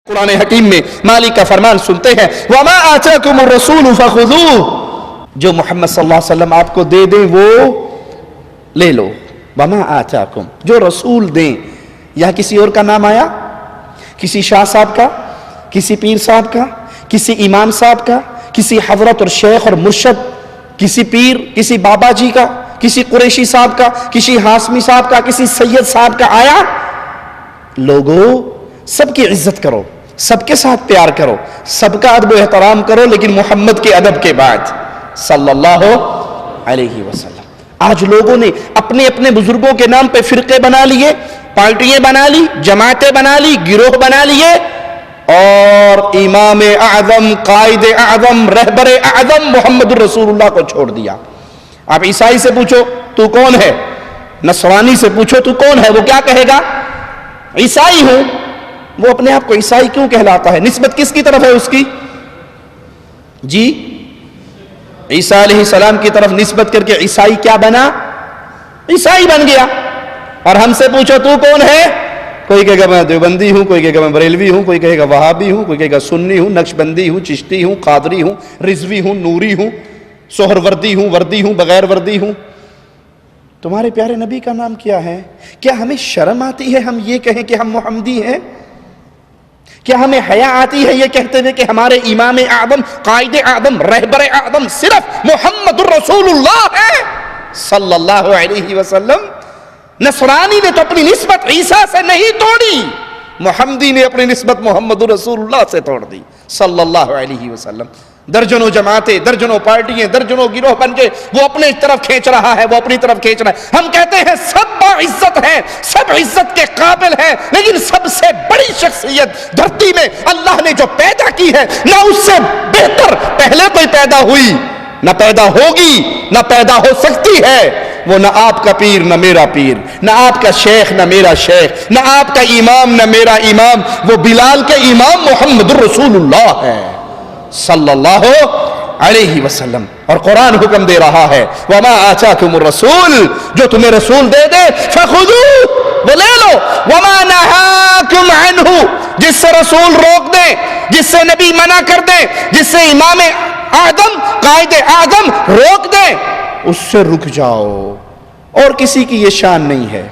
قرآن حکیم میں مالک کا فرمان سنتے ہیں وَمَا آتَاكُمُ الرَّسُولُ فَخُذُوهُ، جو محمد صلی اللہ علیہ وسلم آپ کو دے دیں وہ لے لو. وَمَا آتَاكُمْ، جو رسول دیں. یہاں کسی اور کا نام آیا؟ کسی شاہ صاحب کا، کسی پیر صاحب کا، کسی امام صاحب کا، کسی حضرت اور شیخ اور مرشد، کسی پیر، کسی بابا جی کا، کسی قریشی صاحب کا، کسی ہاشمی صاحب کا، کسی سید صاحب کا آیا؟ لوگوں سب کی عزت کرو، سب کے ساتھ پیار کرو، سب کا ادب و احترام کرو، لیکن محمد کے ادب کے بعد صلی اللہ علیہ وسلم. آج لوگوں نے اپنے اپنے بزرگوں کے نام پہ فرقے بنا لیے، پارٹیاں بنا لی، جماعتیں بنا لی، گروہ بنا لیے، اور امام اعظم، قائد اعظم، رہبر اعظم محمد الرسول اللہ کو چھوڑ دیا. آپ عیسائی سے پوچھو تو کون ہے، نصرانی سے پوچھو تو کون ہے، وہ کیا کہے گا؟ عیسائی ہوں. وہ اپنے آپ کو عیسائی کیوں کہلاتا ہے؟ نسبت کس کی طرف ہے اس کی؟ جی، عیسیٰ علیہ السلام کی طرف نسبت کر کے عیسائی کیا بنا؟ عیسائی بن گیا. اور ہم سے پوچھو تو کون ہے؟ کوئی کہے گا میں دیوبندی ہوں، کوئی کہے گا میں بریلوی ہوں، کوئی کہے گا وہابی ہوں، کوئی کہے گا سنی ہوں، نقشبندی ہوں، چشتی ہوں، قادری ہوں، رضوی ہوں، نوری ہوں، سہر وردی ہوں، وردی ہوں، بغیر وردی ہوں. تمہارے پیارے نبی کا نام کیا ہے؟ کیا ہمیں شرم آتی ہے ہم یہ کہیں کہ ہم محمدی ہیں؟ کیا ہمیں حیا آتی ہے یہ کہتے ہوئے کہ ہمارے امام اعظم، قائد اعظم، رہبر اعظم صرف محمد الرسول اللہ ہے صلی اللہ علیہ وسلم؟ نصرانی نے تو اپنی نسبت عیسیٰ سے نہیں توڑی، محمدی نے اپنی نسبت محمد الرسول اللہ سے توڑ دی صلی اللہ علیہ وسلم. درجنوں جماعتیں، درجنوں پارٹیاں، درجنوں گروہ بن کے وہ اپنی طرف کھینچ رہا ہے، وہ اپنی طرف کھینچ رہا ہے. ہم کہتے ہیں سب باعزت ہیں، سب عزت کے قابل ہیں، لیکن سب سے بڑی شخصیت دھرتی میں اللہ نے جو پیدا کی ہے، نہ اس سے بہتر پہلے کوئی پیدا ہوئی، نہ پیدا ہوگی، نہ پیدا ہو سکتی ہے. وہ نہ آپ کا پیر نہ میرا پیر، نہ آپ کا شیخ نہ میرا شیخ، نہ آپ کا امام نہ میرا امام. وہ بلال کے امام محمد الرسول اللہ ہے صلی اللہ علیہ وسلم. اور قرآن حکم دے رہا ہے وَمَا آتَاكُمُ الرَّسُولُ، جو تمہیں رسول دے دے فَخُذُوهُ، وہ لے لو. وَمَا نَهَاكُمْ عَنْهُ، جس سے رسول روک دے، جس سے نبی منع کر دے، جس سے امام اعظم، قائد اعظم روک دے، اس سے رک جاؤ. اور کسی کی یہ شان نہیں ہے،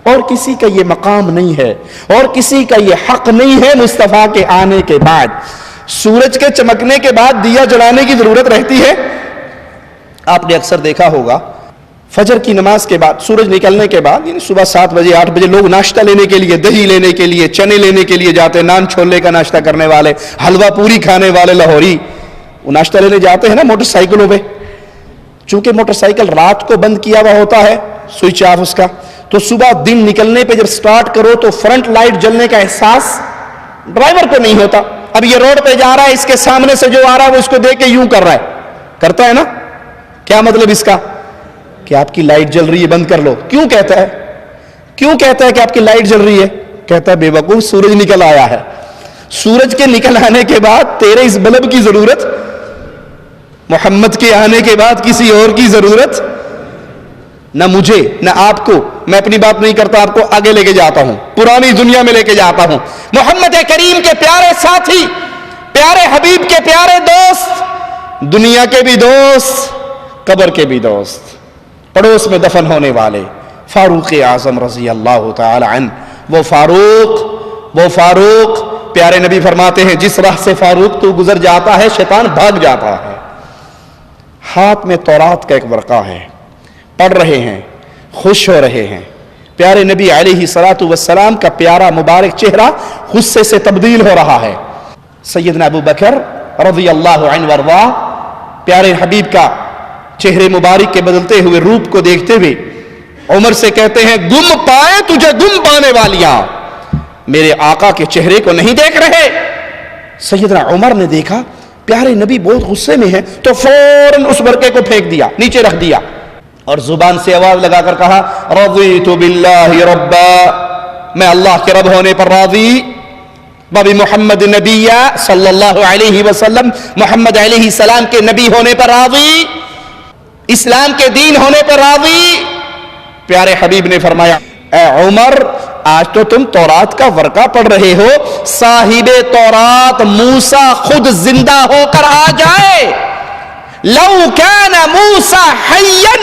اور کسی کا یہ مقام نہیں ہے، اور کسی کا یہ حق نہیں ہے مصطفیٰ کے آنے کے بعد. سورج کے چمکنے کے بعد دیا جلانے کی ضرورت رہتی ہے؟ آپ نے اکثر دیکھا ہوگا فجر کی نماز کے بعد، سورج نکلنے کے بعد، یعنی صبح 7 بجے 8 بجے لوگ ناشتہ لینے کے لیے، دہی لینے کے لیے، چنے لینے کے لیے جاتے ہیں. نان چھولے کا ناشتہ کرنے والے، حلوہ پوری کھانے والے لاہوری، وہ ناشتہ لینے جاتے ہیں نا موٹر سائیکلوں پہ. چونکہ موٹر سائیکل رات کو بند کیا ہوا ہوتا ہے، سوئچ آف اس کا، تو صبح دن نکلنے پہ جب سٹارٹ کرو تو فرنٹ لائٹ جلنے کا احساس ڈرائیور کو نہیں ہوتا. اب یہ روڈ پہ جا رہا ہے، اس کے سامنے سے جو آ رہا ہے وہ اس کو دیکھ کے یوں کر رہا ہے، کرتا ہے نا؟ کیا مطلب اس کا؟ کہ آپ کی لائٹ جل رہی ہے، بند کر لو. کیوں کہتا ہے؟ کیوں کہتا ہے کہ آپ کی لائٹ جل رہی ہے؟ کہتا ہے بے وقوف، سورج نکل آیا ہے. سورج کے نکل آنے کے بعد تیرے اس بلب کی ضرورت، محمد کے آنے کے بعد کسی اور کی ضرورت نہ مجھے نہ آپ کو. میں اپنی بات نہیں کرتا، آپ کو آگے لے کے جاتا ہوں، پرانی دنیا میں لے کے جاتا ہوں. محمد کریم کے پیارے ساتھی، پیارے حبیب کے پیارے دوست، دنیا کے بھی دوست، قبر کے بھی دوست، پڑوس میں دفن ہونے والے فاروق اعظم رضی اللہ تعالی عنہ. وہ فاروق پیارے نبی فرماتے ہیں جس راہ سے فاروق تو گزر جاتا ہے شیطان بھاگ جاتا ہے. ہاتھ میں تورات کا ایک ورقہ ہے، پڑھ رہے ہیں، خوش ہو رہے ہیں. پیارے نبی علیہ الصلوۃ والسلام کا پیارا مبارک چہرہ غصے سے تبدیل ہو رہا ہے. سیدنا ابو بکر رضی اللہ عنہ وارضا پیارے حبیب کا چہرے مبارک کے بدلتے ہوئے روپ کو دیکھتے ہوئے عمر سے کہتے ہیں گم پائے تجھے گم پانے والیاں، میرے آقا کے چہرے کو نہیں دیکھ رہے. سیدنا عمر نے دیکھا پیارے نبی بہت غصے میں ہیں، تو فوراً اس ورقے کو پھینک دیا، نیچے رکھ دیا، اور زبان سے آواز لگا کر کہا رضیت باللہ ربا، میں اللہ کے رب ہونے پر راضی، بابی محمد نبی صلی اللہ علیہ وسلم، محمد علیہ السلام کے نبی ہونے پر راضی، اسلام کے دین ہونے پر راضی. پیارے حبیب نے فرمایا اے عمر آج تو تم تورات کا ورقہ پڑھ رہے ہو، صاحب تورات موسیٰ خود زندہ ہو کر آ جائے، لو کان موسیٰ حیا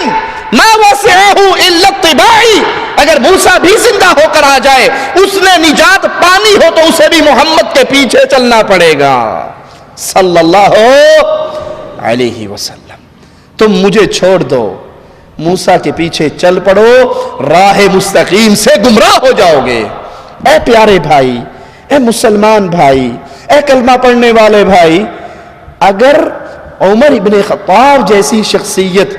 ما وسعہ الا اتباعی، اگر موسیٰ بھی زندہ ہو کر آ جائے، اس نے نجات پانی ہو تو اسے بھی محمد کے پیچھے چلنا پڑے گا صلی اللہ علیہ وسلم۔ تم مجھے چھوڑ دو، موسیٰ کے پیچھے چل پڑو، راہ مستقیم سے گمراہ ہو جاؤ گے۔ اے پیارے بھائی، اے مسلمان بھائی، اے کلمہ پڑھنے والے بھائی، اگر عمر ابن خطاب جیسی شخصیت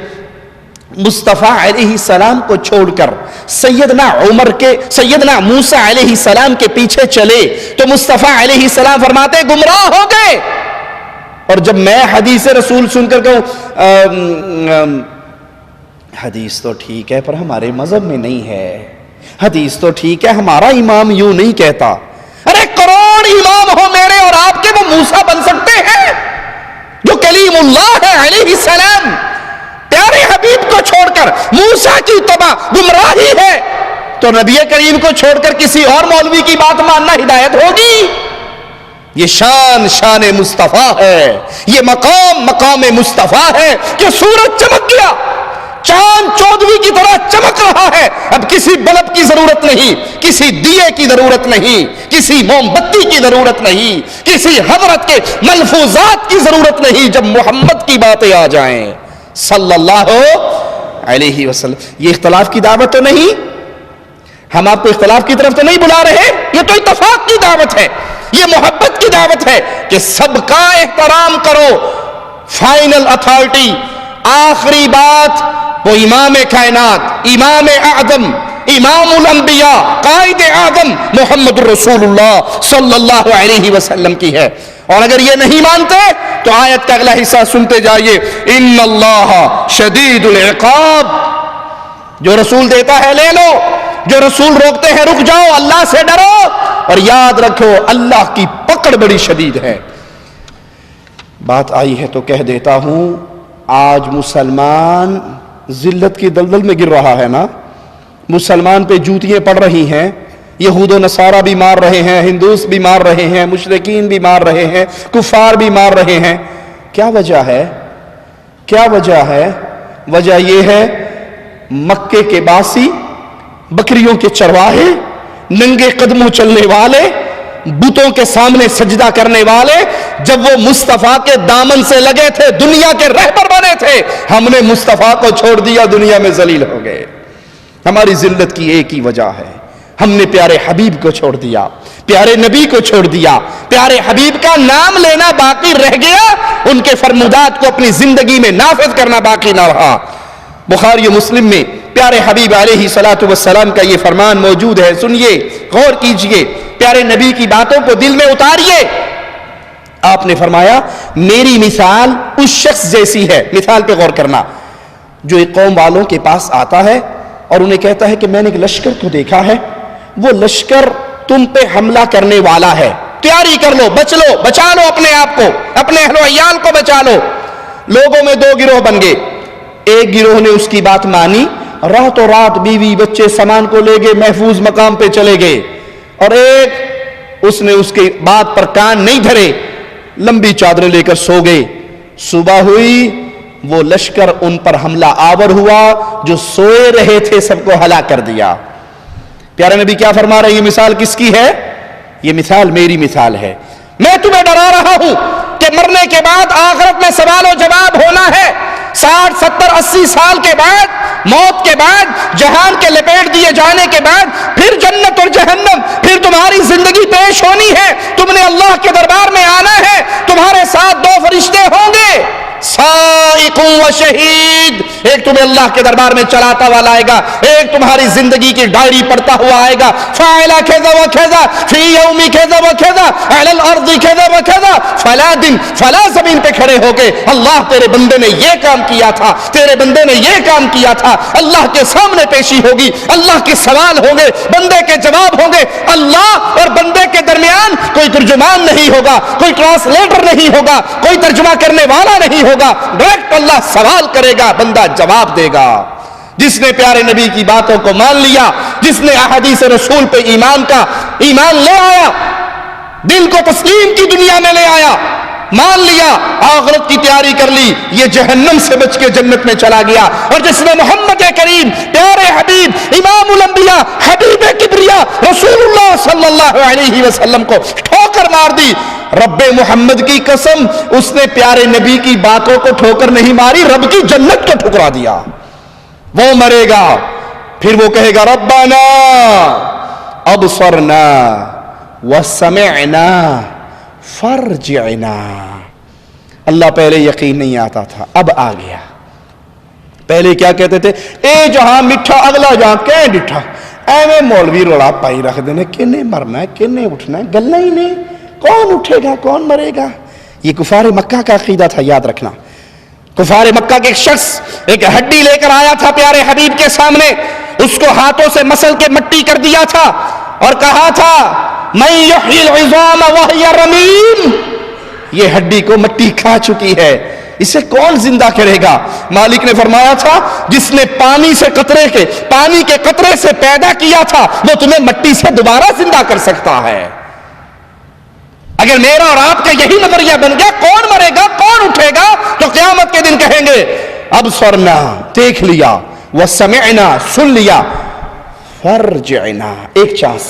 مصطفیٰ علیہ السلام کو چھوڑ کر سیدنا موسیٰ علیہ السلام کے پیچھے چلے تو مصطفیٰ علیہ السلام فرماتے گمراہ ہو گئے۔ اور جب میں حدیث رسول سن کر کہوں حدیث تو ٹھیک ہے پر ہمارے مذہب میں نہیں ہے، حدیث تو ٹھیک ہے ہمارا امام یوں نہیں کہتا، ارے کروڑ امام ہو میرے اور آپ کے، وہ موسیٰ بن سکتے ہیں جو کلیم اللہ ہے علیہ السلام؟ پیارے حبیب کو چھوڑ کر موسیٰ کی اتباع گمراہی ہے تو نبی کریم کو چھوڑ کر کسی اور مولوی کی بات ماننا ہدایت ہوگی؟ یہ شان مصطفیٰ ہے، یہ مقام مصطفیٰ ہے کہ سورج چمک گیا، چاند چودویں کی طرح چمک رہا ہے، اب کسی بلب کی ضرورت نہیں، کسی دیے کی ضرورت نہیں، کسی موم بتی کی ضرورت نہیں، کسی حضرت کے ملفوظات کی ضرورت نہیں، جب محمد کی باتیں آ جائیں صلی اللہ علیہ وسلم۔ یہ اختلاف کی دعوت تو نہیں، ہم آپ کو اختلاف کی طرف تو نہیں بلا رہے، یہ تو اتفاق کی دعوت ہے، یہ محبت کی دعوت ہے کہ سب کا احترام کرو۔ فائنل اتھارٹی، آخری بات وہ امام کائنات، امام اعظم، امام الانبیاء، قائد اعظم محمد رسول اللہ صلی اللہ علیہ وسلم کی ہے۔ اور اگر یہ نہیں مانتے تو آیت کا اگلا حصہ سنتے جائیے، ان اللہ شدید العقاب، جو رسول دیتا ہے لے لو، جو رسول روکتے ہیں رک جاؤ، اللہ سے ڈرو اور یاد رکھو اللہ کی پکڑ بڑی شدید ہے۔ بات آئی ہے تو کہہ دیتا ہوں، آج مسلمان ذلت کی دلدل میں گر رہا ہے نا، مسلمان پہ جوتیاں پڑ رہی ہیں، یہود و نصارہ بھی مار رہے ہیں، ہندوس بھی مار رہے ہیں، مشرکین بھی مار رہے ہیں، کفار بھی مار رہے ہیں۔ کیا وجہ ہے؟ کیا وجہ ہے؟ وجہ یہ ہے مکے کے باسی، بکریوں کے چرواہے، ننگے قدموں چلنے والے، بتوں کے سامنے سجدہ کرنے والے، جب وہ مصطفیٰ کے دامن سے لگے تھے دنیا کے رہبر بنے تھے، ہم نے مصطفیٰ کو چھوڑ دیا، دنیا میں ذلیل ہو گئے۔ ہماری ذلت کی ایک ہی وجہ ہے، ہم نے پیارے حبیب کو چھوڑ دیا، پیارے نبی کو چھوڑ دیا، پیارے حبیب کا نام لینا باقی رہ گیا، ان کے فرمودات کو اپنی زندگی میں نافذ کرنا باقی نہ رہا۔ بخاری و مسلم میں پیارے حبیب علیہ الصلوۃ والسلام کا یہ فرمان موجود ہے، سنیے، غور کیجئے، پیارے نبی کی باتوں کو دل میں اتاریے۔ آپ نے فرمایا میری مثال اس شخص جیسی ہے، مثال پہ غور کرنا، جو ایک قوم والوں کے پاس آتا ہے اور انہیں کہتا ہے کہ میں نے ایک لشکر کو دیکھا ہے، وہ لشکر تم پہ حملہ کرنے والا ہے، تیاری کر لو، بچا لو اپنے آپ کو، اپنے اہل و عیال کو بچا لو۔ لوگوں میں دو گروہ بن گئے، ایک گروہ نے اس کی بات مانی، راتوں رات بیوی بچے سامان کو لے گئے، محفوظ مقام پہ چلے گئے، اور ایک اس نے اس کی بات پر کان نہیں دھرے، لمبی چادریں لے کر سو گئے۔ صبح ہوئی، وہ لشکر ان پر حملہ آور ہوا، جو سوئے رہے تھے سب کو ہلاک کر دیا۔ پیارے نبی کیا فرما رہے ہیں؟ یہ مثال کس کی ہے؟ یہ مثال میری مثال ہے۔ میں تمہیں ڈرا رہا ہوں کہ مرنے کے بعد آخرت میں سوال و جواب ہونا ہے، 60 70 80 سال کے بعد، موت کے بعد، جہان کے لپیٹ دیے جانے کے بعد، پھر جنت اور جہنم، پھر تمہاری زندگی پیش ہونی ہے، تم نے اللہ کے دربار میں آنا ہے، تمہارے ساتھ دو فرشتے ہوں گے، سائق و شہید، ایک تمہیں اللہ کے دربار میں چلاتا ہوا لائے گا، ایک تمہاری زندگی کی ڈائری پڑھتا ہوا آئے گا، فاعل کذا و کذا فی یوم کذا و کذا علی الارض کذا و کذا، فلا دن فلا زمین پہ کھڑے ہو کے اللہ تیرے بندے نے یہ کام کیا تھا، تیرے بندے نے یہ کام کیا تھا، اللہ کے سامنے پیشی ہوگی، اللہ کے سوال ہوں گے، بندے کے جواب ہوں گے، اللہ اور بندے کے درمیان کوئی ترجمان نہیں ہوگا، کوئی ٹرانسلیٹر نہیں ہوگا، کوئی ترجمہ کرنے والا نہیں ہوگا، ڈائریکٹ اللہ سوال کرے گا، بندہ جواب دے گا۔ جس نے پیارے نبی کی باتوں کو مان لیا، جس نے احادیث رسول پہ ایمان لے آیا، دل کو تسلیم کی دنیا میں لے آیا، مان لیا، آخرت کی تیاری کر لی، یہ جہنم سے بچ کے جنت میں چلا گیا۔ اور جس نے محمد کریم پیارے حبیب امام الانبیاء حبیب کبریا رسول اللہ صلی اللہ علیہ وسلم کو ٹھوکر مار دی، رب محمد کی قسم اس نے پیارے نبی کی باتوں کو ٹھوکر نہیں ماری، رب کی جنت کو ٹھکرا دیا۔ وہ مرے گا، پھر وہ کہے گا ربنا ابصرنا وسمعنا فرجعنا۔ اللہ پہلے یقین نہیں آتا تھا، اب آ گیا۔ پہلے کیا کہتے تھے؟ اے جہاں میٹھا اگلا جہاں کہیں ڈٹھا، ایویں مولوی روڑا پائی رکھ دینے، کنے مرنا ہے کنے اٹھنا ہے، گلنا ہی نہیں، کون اٹھے گا کون مرے گا۔ یہ کفار مکہ کا عقیدہ تھا، یاد رکھنا۔ کفار مکہ کے ایک شخص ایک ہڈی لے کر آیا تھا پیارے حبیب کے سامنے، اس کو ہاتھوں سے مسل کے مٹی کر دیا تھا اور کہا تھا من یحیی العظام وہی رمیم، یہ ہڈی کو مٹی کھا چکی ہے، اسے کون زندہ کرے گا؟ مالک نے فرمایا تھا جس نے پانی کے قطرے سے پیدا کیا تھا وہ تمہیں مٹی سے دوبارہ زندہ کر سکتا ہے۔ اگر میرا اور آپ کا یہی نظریہ بن گیا کون مرے گا کون اٹھے گا تو قیامت کے دن کہیں گے ابصرنا دیکھ لیا، وسمعنا سن لیا، فرجعنا ایک چانس،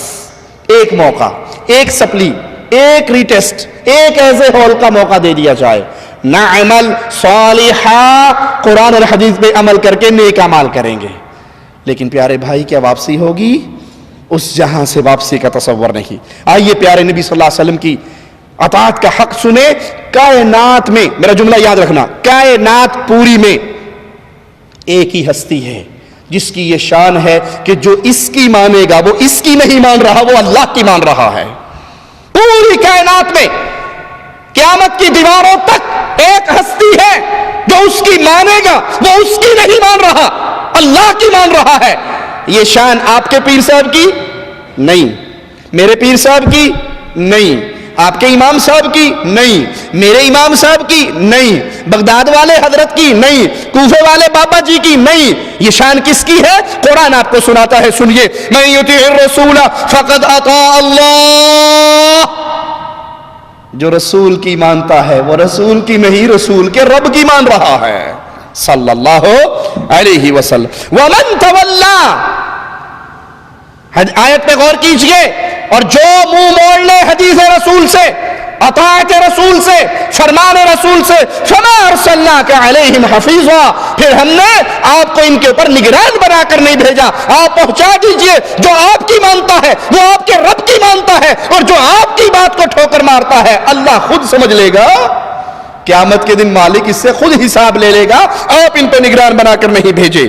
ایک موقع، ایک سپلی، ایک ریٹیسٹ، ایک ایسے ہول کا موقع دے دیا جائے، نعمل صالحا، قرآن اور حدیث پہ عمل کر کے نیک اعمال کریں گے۔ لیکن پیارے بھائی کیا واپسی ہوگی؟ اس جہاں سے واپسی کا تصور نہیں۔ آئیے پیارے نبی صلی اللہ علیہ وسلم کی اطاعت کا حق سنے۔ کائنات میں، میرا جملہ یاد رکھنا، کائنات پوری میں ایک ہی ہستی ہے جس کی یہ شان ہے کہ جو اس کی مانے گا وہ اس کی نہیں مان رہا، وہ اللہ کی مان رہا ہے۔ پوری کائنات میں قیامت کی دیواروں تک ایک ہستی ہے جو اس کی مانے گا وہ اس کی نہیں مان رہا، اللہ کی مان رہا ہے۔ یہ شان آپ کے پیر صاحب کی نہیں، میرے پیر صاحب کی نہیں، آپ کے امام صاحب کی نہیں، میرے امام صاحب کی نہیں، بغداد والے حضرت کی نہیں، کوفے والے بابا جی کی نہیں۔ یہ شان کس کی ہے؟ قرآن آپ کو سناتا ہے، سنیے، من یطیع الرسول فقد اطاع اللہ، جو رسول کی مانتا ہے وہ رسول کی نہیں رسول کے رب کی مان رہا ہے صلی اللہ علیہ وسلم۔ ومن تولا، آیت پہ غور کیجئے، اور جو منہ موڑ لے حدیث رسول سے، اطاعت رسول سے، فرمان رسول سے، فما ارسلناک علیہم حفیظا، پھر ہم نے آپ کو ان کے اوپر نگران بنا کر نہیں بھیجا، آپ پہنچا دیجئے، جو آپ کی مانتا ہے وہ آپ کے رب کی مانتا ہے، اور جو آپ کی بات کو ٹھوکر مارتا ہے اللہ خود سمجھ لے گا، قیامت کے دن مالک اس سے خود حساب لے لے گا، آپ ان پہ نگران بنا کر نہیں بھیجے۔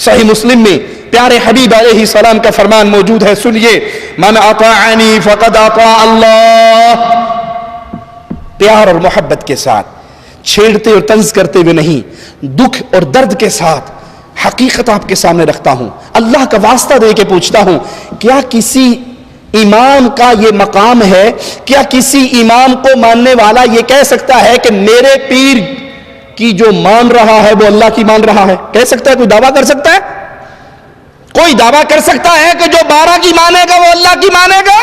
صحیح مسلم میں پیارے حبیب علیہ السلام کا فرمان موجود ہے، سنیے، من اطاعنی فقد اطاع اللہ، پیار اور محبت کے ساتھ، چھیڑتے اور طنز کرتے ہوئے نہیں، دکھ اور درد کے ساتھ حقیقت آپ کے سامنے رکھتا ہوں، اللہ کا واسطہ دے کے پوچھتا ہوں، کیا کسی امام کا یہ مقام ہے؟ کیا کسی امام کو ماننے والا یہ کہہ سکتا ہے کہ میرے پیر کی جو مان رہا ہے وہ اللہ کی مان رہا ہے؟ کہہ سکتا ہے؟ کوئی دعویٰ کر سکتا ہے؟ کوئی دعویٰ کر سکتا ہے کہ جو بارہ کی مانے گا وہ اللہ کی مانے گا،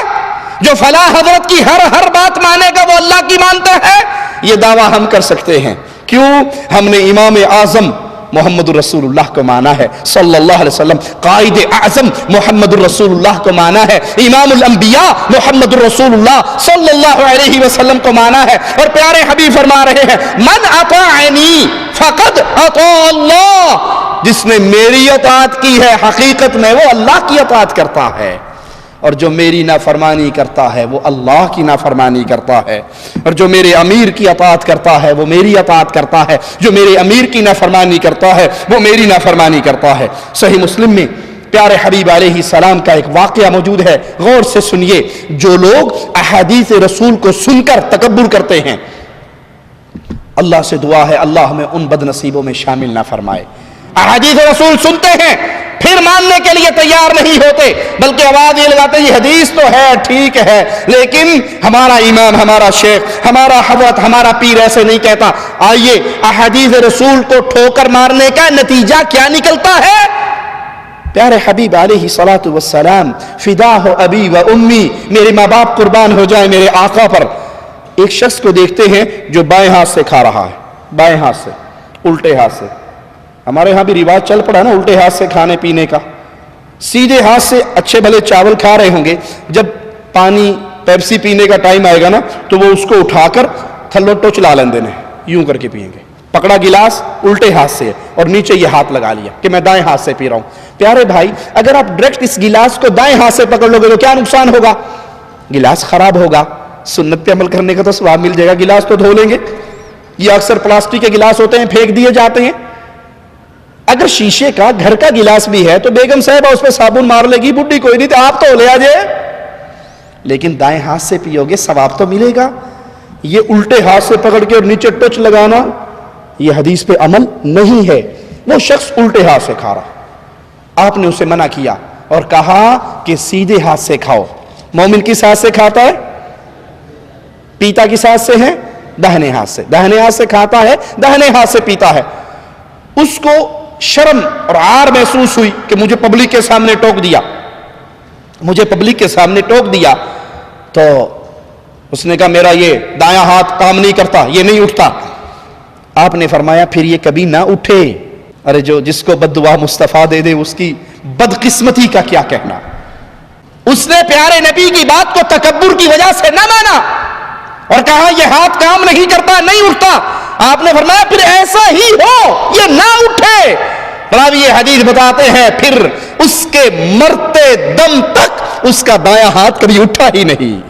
جو فلاں حضرت کی ہر بات مانے گا وہ اللہ کی مانتا ہے؟ یہ دعویٰ ہم کر سکتے ہیں، کیوں؟ ہم نے امام اعظم محمد الرسول اللہ کو مانا ہے صلی اللہ علیہ وسلم، قائد اعظم محمد الرسول اللہ کو مانا ہے، امام الانبیاء محمد الرسول اللہ صلی اللہ علیہ وسلم کو مانا ہے، اور پیارے حبیب فرما رہے ہیں من اطاعنی فقد اطاع اللہ، جس نے میری اطاعت کی ہے حقیقت میں وہ اللہ کی اطاعت کرتا ہے، اور جو میری نافرمانی کرتا ہے وہ اللہ کی نافرمانی کرتا ہے، اور جو میرے امیر کی اطاعت کرتا ہے وہ میری اطاعت کرتا ہے، جو میرے امیر کی نافرمانی کرتا ہے وہ میری نافرمانی کرتا ہے۔ صحیح مسلم میں پیارے حبیب علیہ السلام کا ایک واقعہ موجود ہے، غور سے سنیے۔ جو لوگ احادیث رسول کو سن کر تکبر کرتے ہیں، اللہ سے دعا ہے اللہ ہمیں ان بد نصیبوں میں شامل نہ فرمائے۔ احادیث رسول سنتے ہیں پھر ماننے کے لیے تیار نہیں ہوتے، بلکہ آواز یہ لگاتے یہ حدیث تو ہے ٹھیک ہے لیکن ہمارا امام، ہمارا شیخ، ہمارا حضرت، ہمارا پیر ایسے نہیں کہتا۔ آئیے احادیث رسول کو ٹھوکر مارنے کا نتیجہ کیا نکلتا ہے؟ پیارے حبیب علیہ صلاۃ والسلام، فدا ہو ابی و امی، میرے ماں باپ قربان ہو جائیں میرے آقا پر، ایک شخص کو دیکھتے ہیں جو بائیں ہاتھ سے کھا رہا ہے، بائیں ہاتھ سے، الٹے ہاتھ سے. ہمارے ہاں بھی رواج چل پڑا نا الٹے ہاتھ سے کھانے پینے کا. سیدھے ہاتھ سے اچھے بھلے چاول کھا رہے ہوں گے، جب پانی پیپسی پینے کا ٹائم آئے گا نا تو وہ اس کو اٹھا کر تھلو ٹوچ لا لیندے نے، یوں کر کے پئیں گے. پکڑا گلاس الٹے ہاتھ سے اور نیچے یہ ہاتھ لگا لیا کہ میں دائیں ہاتھ سے پی رہا ہوں. پیارے بھائی، اگر آپ ڈائریکٹ اس گلاس کو دائیں ہاتھ سے پکڑ لو گے تو کیا نقصان ہوگا؟ گلاس خراب ہوگا. سنت پہ عمل کرنے کا تو ثواب مل جائے گا. گلاس تو دھو لیں گے. یہ اکثر پلاسٹک کے گلاس ہوتے ہیں، پھینک دیے جاتے ہیں. اگر شیشے کا گھر کا گلاس بھی ہے تو بیگم صاحبہ اس پہ صابن مار لے گی، بڈھی کوئی نہیں، تو آپ تو لے آجے. لیکن دائیں ہاتھ سے پیو گے ثواب تو ملے گا. یہ الٹے ہاتھ سے پکڑ کے اور نیچے ٹچ لگانا، یہ حدیث پہ عمل نہیں ہے. وہ شخص الٹے ہاتھ سے کھا رہا، آپ نے اسے منع کیا اور کہا کہ سیدھے ہاتھ سے کھاؤ. مومن کس ہاتھ سے کھاتا ہے؟ پیتا کس ہاتھ سے ہے؟ داہنے ہاتھ سے. داہنے ہاتھ سے کھاتا ہے، داہنے ہاتھ سے پیتا ہے. اس کو شرم اور عار محسوس ہوئی کہ مجھے پبلک کے سامنے ٹوک دیا، مجھے پبلک کے سامنے ٹوک دیا. تو اس نے کہا میرا یہ دایاں ہاتھ کام نہیں کرتا، یہ نہیں اٹھتا. آپ نے فرمایا پھر یہ کبھی نہ اٹھے. ارے جو جس کو بد دعا مصطفیٰ دے دے اس کی بدقسمتی کا کیا کہنا. اس نے پیارے نبی کی بات کو تکبر کی وجہ سے نہ مانا اور کہا یہ ہاتھ کام نہیں کرتا، نہیں اٹھتا. آپ نے فرمایا پھر ایسا ہی ہو، یہ نہ اٹھے. راوی حدیث بتاتے ہیں پھر اس کے مرتے دم تک اس کا دایاں ہاتھ کبھی اٹھا ہی نہیں.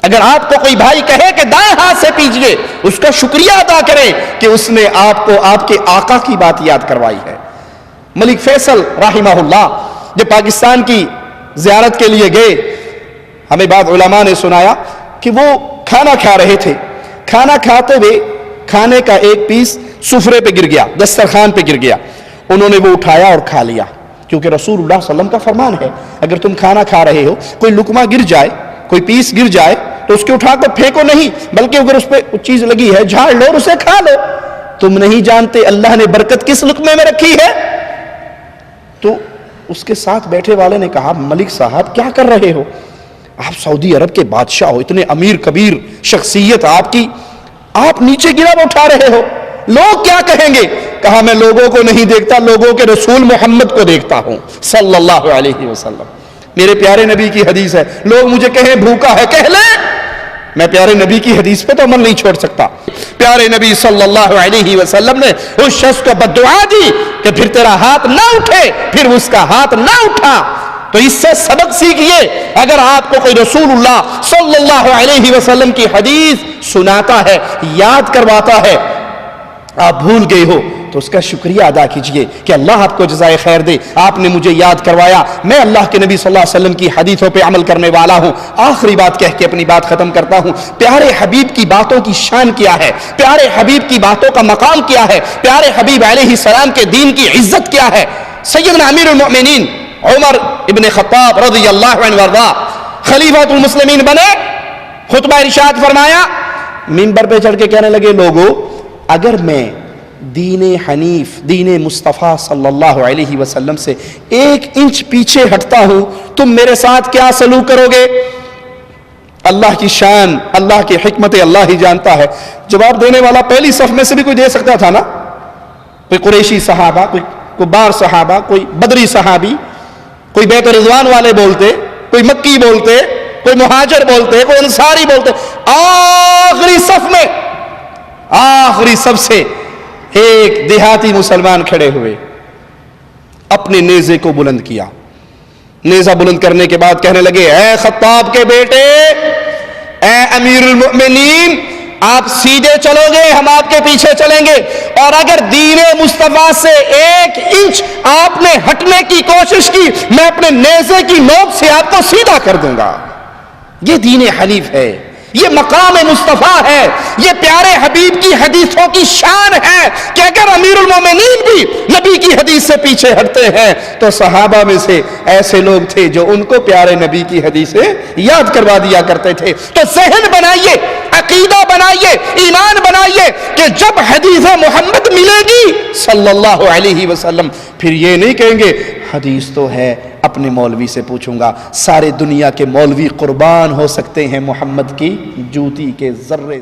اگر آپ کو کوئی بھائی کہے کہ دائیں ہاتھ سے پیجیے، اس کا شکریہ ادا کریں کہ اس نے آپ کو آپ کے آقا کی بات یاد کروائی ہے. ملک فیصل رحمہ اللہ جب پاکستان کی زیارت کے لیے گئے، ہمیں بعض علماء نے سنایا کہ وہ کھانا کھا رہے تھے. کھانا کھاتے ہوئے کھانے کا ایک پیس سفرے پہ گر گیا، دسترخوان پہ گر گیا. انہوں نے وہ اٹھایا اور کھا لیا، کیونکہ رسول اللہ صلی اللہ علیہ وسلم کا فرمان ہے اگر تم کھانا کھا رہے ہو، کوئی لقمہ گر جائے، کوئی پیس گر جائے تو اس کے اٹھا کر پھینکو نہیں، بلکہ اگر اس پہ چیز لگی ہے جھاڑ لو اور اسے کھا لو. تم نہیں جانتے اللہ نے برکت کس لقمے میں رکھی ہے. تو اس کے ساتھ بیٹھے والے نے کہا ملک صاحب کیا کر رہے ہو؟ آپ سعودی عرب کے بادشاہ ہو، اتنے امیر کبیر شخصیت آپ کی، آپ نیچے گرا اٹھا رہے ہو، لوگ کیا کہیں گے؟ کہا میں لوگوں کو نہیں دیکھتا، لوگوں کے رسول محمد کو دیکھتا ہوں صلی اللہ علیہ وسلم. میرے پیارے نبی کی حدیث ہے، لوگ مجھے کہیں بھوکا ہے کہہ لیں، میں پیارے نبی کی حدیث پہ تو عمل نہیں چھوڑ سکتا. پیارے نبی صلی اللہ علیہ وسلم نے اس شخص کو بددعا دی کہ پھر تیرا ہاتھ نہ اٹھے، پھر اس کا ہاتھ نہ اٹھا. تو اس سے سبق سیکھیے، اگر آپ کو کوئی رسول اللہ صلی اللہ علیہ وسلم کی حدیث سناتا ہے، یاد کرواتا ہے، آپ بھول گئے ہو تو اس کا شکریہ ادا کیجئے کہ اللہ آپ کو جزائے خیر دے، آپ نے مجھے یاد کروایا، میں اللہ کے نبی صلی اللہ علیہ وسلم کی حدیثوں پہ عمل کرنے والا ہوں. آخری بات کہہ کے اپنی بات ختم کرتا ہوں. پیارے حبیب کی باتوں کی شان کیا ہے، پیارے حبیب کی باتوں کا مقام کیا ہے، پیارے حبیب علیہ السلام کے دین کی عزت کیا ہے. سیدنا امیر المؤمنین عمر ابن خطاب رضی اللہ عنہ وارضاہ خلیفۃ المسلمین بنے. خطبہ ارشاد فرمایا، منبر پہ چڑھ کے کہنے لگے لوگو اگر میں دین حنیف، دین مصطفیٰ صلی اللہ علیہ وسلم سے 1 انچ پیچھے ہٹتا ہوں تم میرے ساتھ کیا سلوک کرو گے؟ اللہ کی شان، اللہ کی حکمت اللہ ہی جانتا ہے. جواب دینے والا پہلی صف میں سے بھی کوئی دے سکتا تھا نا، کوئی قریشی صحابہ، کوئی بار صحابہ، کوئی بدری صحابی، کوئی بیت رضوان والے بولتے، کوئی مکی بولتے، کوئی مہاجر بولتے، کوئی انصاری بولتے. آخری صف میں، آخری صف سے ایک دیہاتی مسلمان کھڑے ہوئے، اپنے نیزے کو بلند کیا. نیزہ بلند کرنے کے بعد کہنے لگے اے خطاب کے بیٹے، اے امیر المؤمنین، آپ سیدھے چلو گے ہم آپ کے پیچھے چلیں گے، اور اگر دین مصطفیٰ سے 1 انچ آپ نے ہٹنے کی کوشش کی میں اپنے نیزے کی نوک سے آپ کو سیدھا کر دوں گا. یہ دین حنیف ہے، یہ مقام مصطفیٰ ہے، یہ پیارے حبیب کی حدیثوں کی شان ہے کہ اگر امیر المومنین بھی نبی کی حدیث سے پیچھے ہٹتے ہیں تو صحابہ میں سے ایسے لوگ تھے جو ان کو پیارے نبی کی حدیثیں یاد کروا دیا کرتے تھے. تو ذہن بنائیے، عقیدہ بنائیے، ایمان بنائیے کہ جب حدیث محمد ملے گی صلی اللہ علیہ وسلم، پھر یہ نہیں کہیں گے حدیث تو ہے اپنے مولوی سے پوچھوں گا۔ سارے دنیا کے مولوی قربان ہو سکتے ہیں محمد کی جوتی کے ذرے سے۔